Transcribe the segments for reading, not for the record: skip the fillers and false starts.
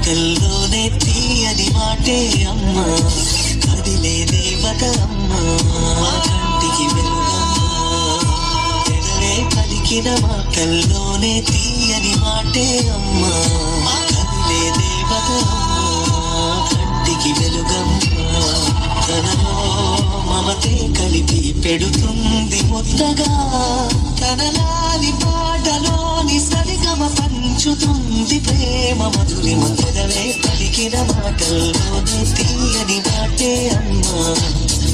మాటల్లోనే తీయని మాటే అమ్మ, కదిలే దేవత అమ్మ, మా కంటికి వెలుగమ్మ. పెదవే పలికిన మాటల్లోనే తీయని మాటే అమ్మ, కదిలే దేవత అమ్మ, కంటికి వెలుగమ్మ. తనలో మమతే కలిపి పెడుతుంది ముద్దగా, తనలాలి పాటలోని సరిగమ పంచుతుంది ప్రేమ మధురిమ. పెదవే పలికిన మాటల్లోనే తీయని మాటే అమ్మ,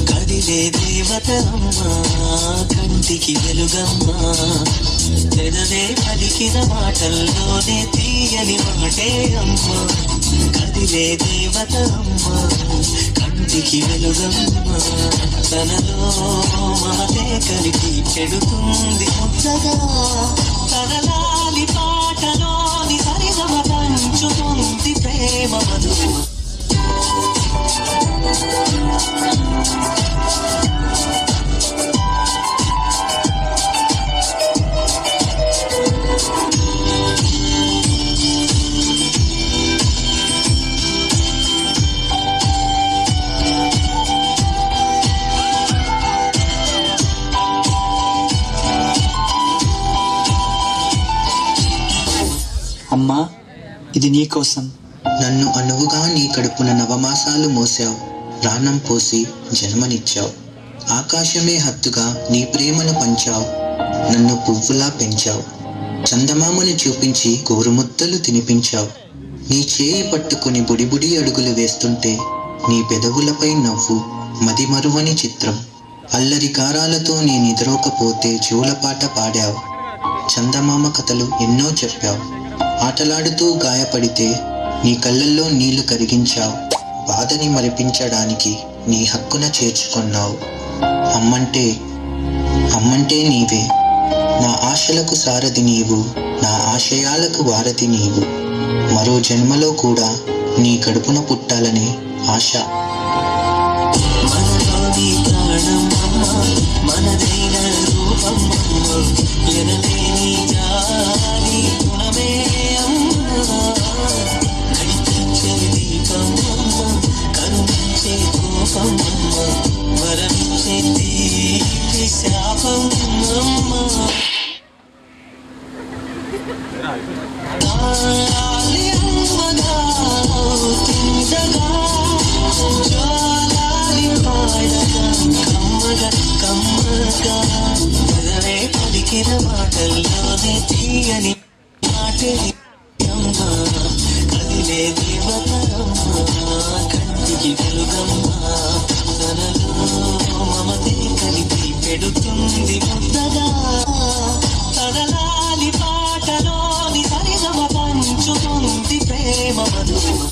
కదిలే దేవత అమ్మ, కంటికి వెలుగమ్మ. పెదవే పలికిన మాటల్లోనే తీయని మాటే అమ్మ, కదిలే దేవత అమ్మ, కంటికి వెలుగమ్మ. తనలో మమతే కలిపి పెడుతుంది ముద్దగా, తనలాలి పాటలోని సరిగమ పంచుతుంది ప్రేమ మధురిమ. అమ్మా, ఇది నీకోసం. నన్ను అనువుగా నీ కడుపున నవమాసాలు మోసావు, ప్రాణం పోసి జన్మనిచ్చావు. ఆకాశమే హత్తుగా నీ ప్రేమను పంచావు, నన్ను పువ్వులా పెంచావు. చందమామను చూపించి గోరుముద్దలు తినిపించావు. నీ చేయి పట్టుకుని బుడిబుడి అడుగులు వేస్తుంటే నీ పెదవులపై నవ్వు మదిమరువని చిత్రం. అల్లరి గారాలతో నీ నిద్రోకపోతే జూలపాట పాడావు. చందమామ కథలు ఎన్నో చెప్పావు. ఆటలాడుతూ గాయపడితే నీ కళ్ళల్లో నీళ్లు కరిగించావు. బాధని మరిపించడానికి నీ హక్కున చేర్చుకున్నావు. అమ్మంటే నీవే. నా ఆశలకు సారథి నీవు, నా ఆశయాలకు వారధి నీవు. మరో జన్మలో కూడా నీ కడుపున పుట్టాలని ఆశ. మనలోని ప్రాణం అమ్మ, మనదైన రూపం అమ్మ, ఎనలేని జాలి గుణమే అమ్మ. నడిపించే దీపం అమ్మ, కరుణించే కోపం అమ్మ, వరమించే తీపి శాపం అమ్మ. గాలి అమ్మగా తిందగా, జ్వాలాలి పాడగా, కమ్మగా కమ్మగా. పెదవే పలికిన మాటల్లోనే తీయని మాటే అమ్మ, కదిలే దేవత అమ్మ, కంటికి వెలుగమ్మ. తనలో మమతే కలిపి పెడుతుంది ముద్దగా, తనలాలి పాటలోని సరిగమ పంచుతుంది ప్రేమ మధురిమ.